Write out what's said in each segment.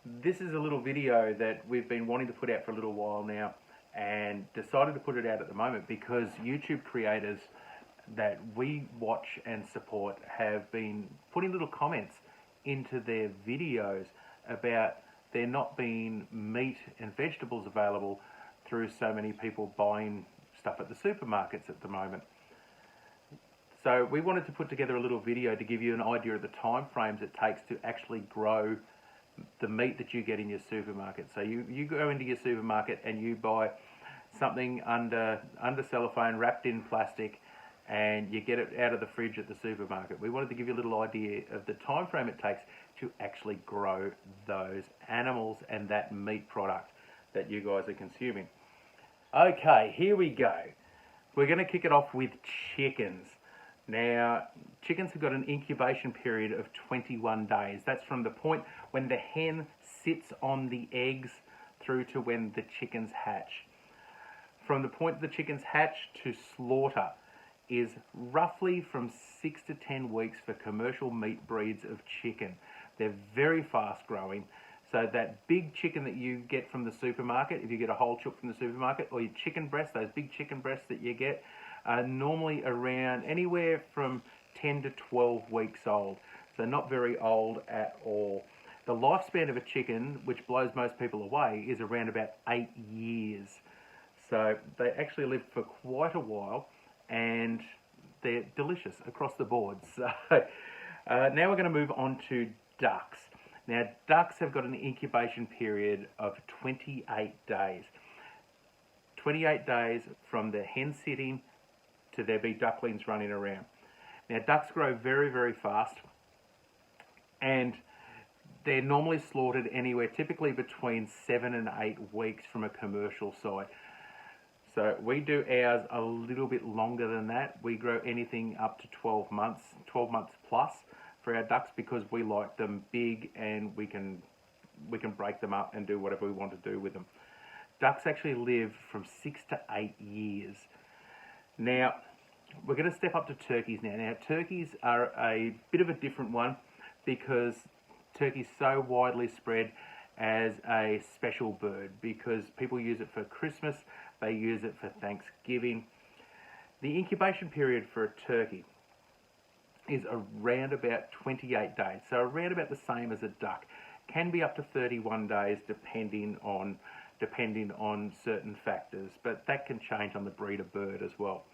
This is a little video that we've been wanting to put out for a little while now and decided to put it out at the moment because YouTube creators that we watch and support have been putting little comments into their videos about there not being meat and vegetables available through so many people buying stuff at the supermarkets at the moment. So we wanted to put together a little video to give you an idea of the time frames it takes to actually grow the meat that you get in your supermarket. So you go into your supermarket and you buy something under cellophane wrapped in plastic and you get it out of the fridge at the supermarket. We wanted to give you a little idea of the time frame it takes to actually grow those animals and that meat product that you guys are consuming. Okay, here we go. We're going to kick it off with chickens. Now, chickens have got an incubation period of 21 days. That's from the point when the hen sits on the eggs through to when the chickens hatch. From the point the chickens hatch to slaughter is roughly from 6 to 10 weeks for commercial meat breeds of chicken. They're very fast growing. So that big chicken that you get from the supermarket, if you get a whole chook from the supermarket, or your chicken breasts, those big chicken breasts that you get, are normally around anywhere from 10 to 12 weeks old. So not very old at all. The lifespan of a chicken, which blows most people away, is around about 8 years. So they actually live for quite a while and they're delicious across the board. So now we're going to move on to ducks. Now, ducks have got an incubation period of 28 days. 28 days from the hen sitting to there be ducklings running around. Now, ducks grow very, very fast and they're normally slaughtered anywhere typically between 7 and 8 weeks from a commercial side. So we do ours a little bit longer than that. We grow anything up to 12 months plus for our ducks because we like them big and we can break them up and do whatever we want to do with them. Ducks actually live from 6 to 8 years. Now, we're going to step up to turkeys now. Now, turkeys are a bit of a different one because turkey's so widely spread as a special bird because people use it for Christmas, they use it for Thanksgiving. The incubation period for a turkey is around about 28 days, so around about the same as a duck. Can be up to 31 days depending on certain factors, but that can change on the breed of bird as well.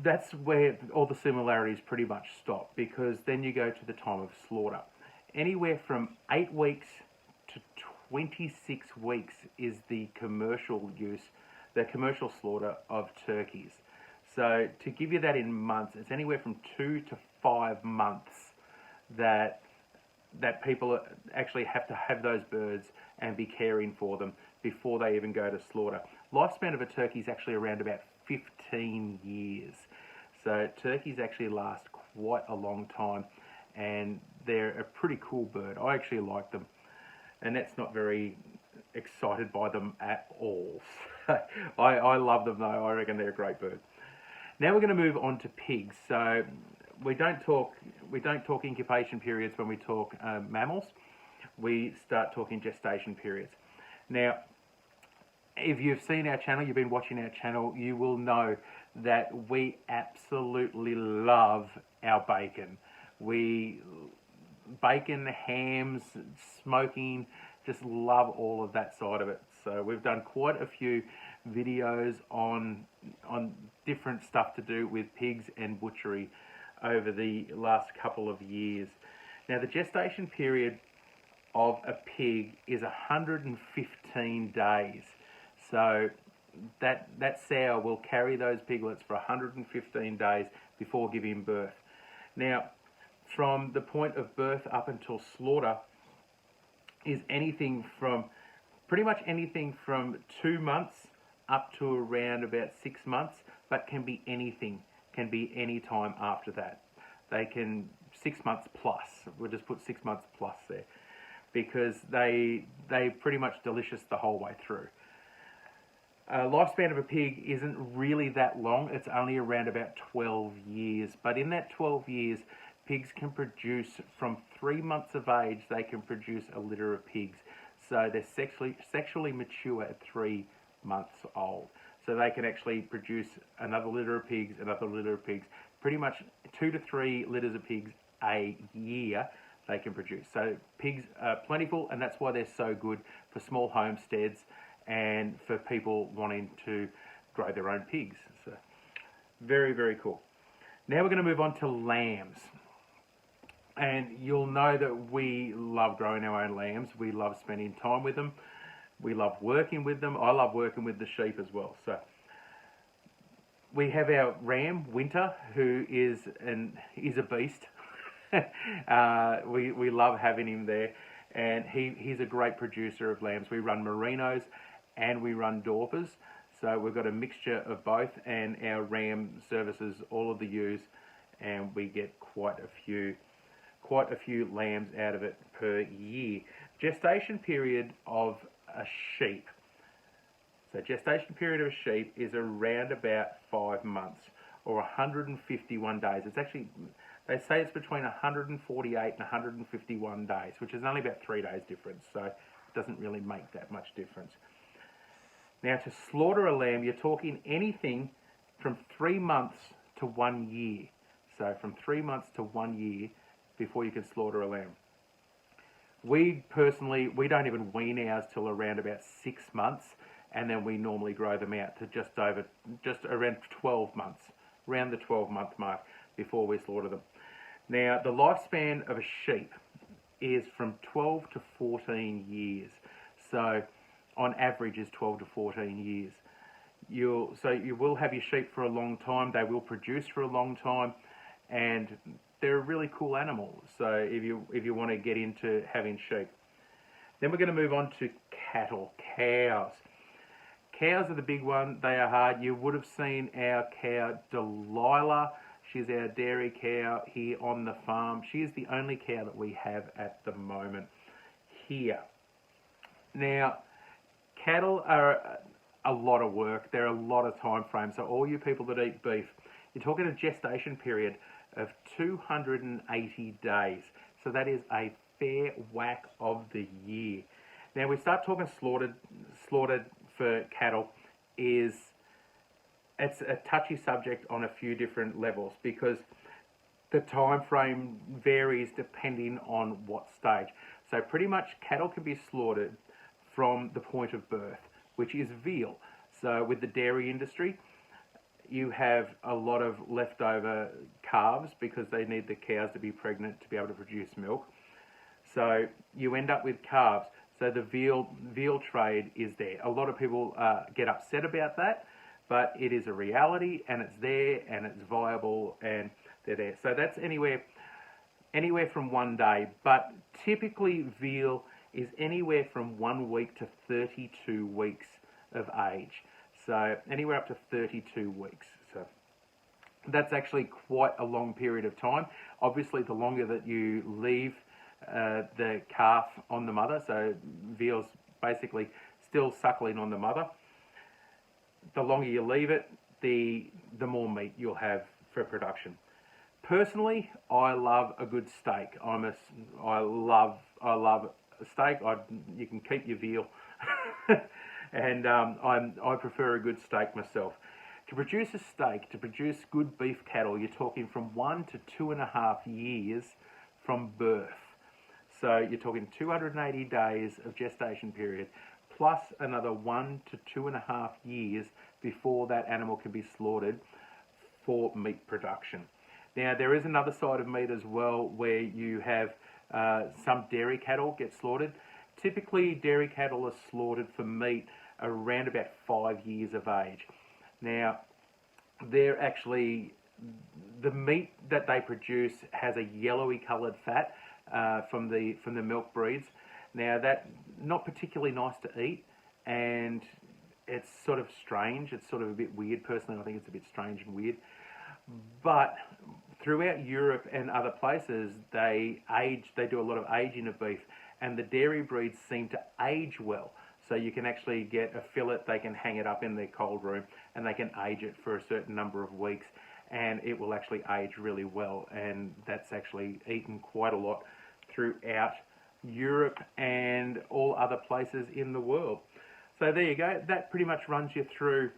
That's where all the similarities pretty much stop because then you go to the time of slaughter. Anywhere from 8 weeks to 26 weeks is the commercial slaughter of turkeys. So to give you that in months, it's anywhere from 2 to 5 months that people actually have to have those birds and be caring for them before they even go to slaughter. Lifespan of a turkey is actually around about 15 years. So turkeys actually last quite a long time and they're a pretty cool bird. I actually like them. Annette's not very excited by them at all. I love them though. I reckon they're a great bird. Now we're going to move on to pigs. So we don't talk incubation periods when we talk mammals. We start talking gestation periods. Now, if you've seen our channel, you've been watching our channel, you will know that we absolutely love our bacon. Bacon, hams, smoking, just love all of that side of it. So we've done quite a few videos on different stuff to do with pigs and butchery over the last couple of years. Now the gestation period of a pig is 115 days. So that sow will carry those piglets for 115 days before giving birth. Now, from the point of birth up until slaughter is pretty much anything from 2 months up to around about 6 months, but can be any time after that. They can 6 months plus. We'll just put 6 months plus there because they pretty much delicious the whole way through. Lifespan of a pig isn't really that long. It's only around about 12 years. But in that 12 years, pigs can produce from 3 months of age. They can produce a litter of pigs, so they're sexually mature at 3 months old. So they can actually produce another litter of pigs, another litter of pigs. Pretty much 2 to 3 litters of pigs a year they can produce. So pigs are plentiful, and that's why they're so good for small homesteads and for people wanting to grow their own pigs. So very, very cool. Now we're going to move on to lambs. And you'll know that we love growing our own lambs. We love spending time with them. We love working with them. I love working with the sheep as well. So we have our ram, Winter, who is a beast. We love having him there, and he's a great producer of lambs. We run merinos and we run Dorpers, so we've got a mixture of both, and our ram services all of the ewes, and we get quite a few lambs out of it per year. Gestation period of a sheep. So gestation period of a sheep is around about 5 months, or 151 days. It's actually, they say it's between 148 and 151 days, which is only about 3 days difference, so it doesn't really make that much difference. Now, to slaughter a lamb, you're talking anything from 3 months to 1 year. So from 3 months to 1 year before you can slaughter a lamb. We personally, we don't even wean ours till around about 6 months, and then we normally grow them out to just around 12 months, around the 12-month mark before we slaughter them. Now, the lifespan of a sheep is from 12 to 14 years. So on average is 12 to 14 years. You will have your sheep for a long time. They will produce for a long time, and they're a really cool animal. So if you want to get into having sheep. Then we're going to move on to cattle, cows. Cows are the big one. They are hard. You would have seen our cow Delilah. She's our dairy cow here on the farm. She is the only cow that we have at the moment here. Now, cattle are a lot of work. They're a lot of time frames. So all you people that eat beef, you're talking a gestation period of 280 days. So that is a fair whack of the year. Now we start talking slaughtered for cattle. It's a touchy subject on a few different levels, because the time frame varies depending on what stage. So pretty much cattle can be slaughtered from the point of birth, which is veal. So with the dairy industry, you have a lot of leftover calves because they need the cows to be pregnant to be able to produce milk. So you end up with calves. So the veal trade is there. A lot of people get upset about that, but it is a reality, and it's there, and it's viable, and they're there. So that's anywhere from 1 day, but typically veal is anywhere from 1 week to 32 weeks of age. So anywhere up to 32 weeks. So that's actually quite a long period of time. Obviously, the longer that you leave the calf on the mother, so veal's basically still suckling on the mother, the longer you leave it, the more meat you'll have for production. Personally, I love a good steak. I love a steak. You can keep your veal, and I prefer a good steak myself. To produce a steak, to produce good beef cattle, you're talking from 1 to 2.5 years from birth. So you're talking 280 days of gestation period, plus another 1 to 2.5 years before that animal can be slaughtered for meat production. Now, there is another side of meat as well, where you have some dairy cattle get slaughtered. Typically, dairy cattle are slaughtered for meat around about 5 years of age. Now, they're actually, the meat that they produce has a yellowy coloured fat from the milk breeds. Now, that's not particularly nice to eat, and it's sort of strange. It's sort of a bit weird. Personally, I think it's a bit strange and weird. But throughout Europe and other places, they do a lot of aging of beef, and the dairy breeds seem to age well. So you can actually get a fillet, they can hang it up in their cold room, and they can age it for a certain number of weeks. and it will actually age really well, and that's actually eaten quite a lot throughout Europe and all other places in the world. So there you go, that pretty much runs you through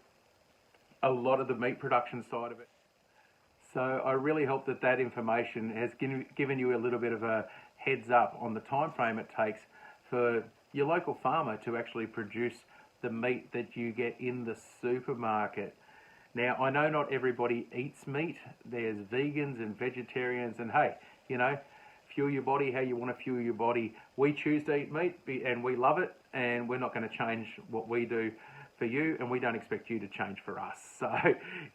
a lot of the meat production side of it. So I really hope that that information has given you a little bit of a heads up on the time frame it takes for your local farmer to actually produce the meat that you get in the supermarket. Now, I know not everybody eats meat. There's vegans and vegetarians, and hey, you know, fuel your body how you want to fuel your body. We choose to eat meat and we love it, and we're not going to change what we do for you, and we don't expect you to change for us. So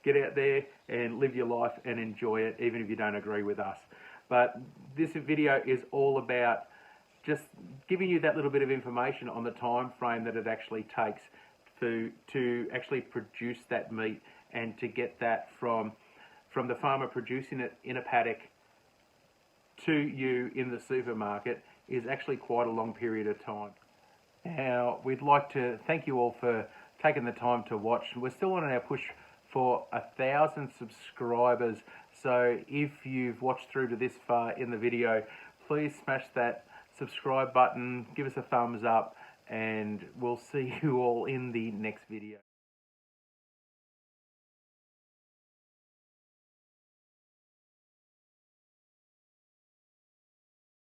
get out there and live your life and enjoy it, even if you don't agree with us. But this video is all about just giving you that little bit of information on the time frame that it actually takes to actually produce that meat, and to get that from the farmer producing it in a paddock to you in the supermarket is actually quite a long period of time. Now, we'd like to thank you all for taking the time to watch. We're still on our push for 1,000 subscribers, so if you've watched through to this far in the video, please smash that subscribe button, give us a thumbs up, and we'll see you all in the next video.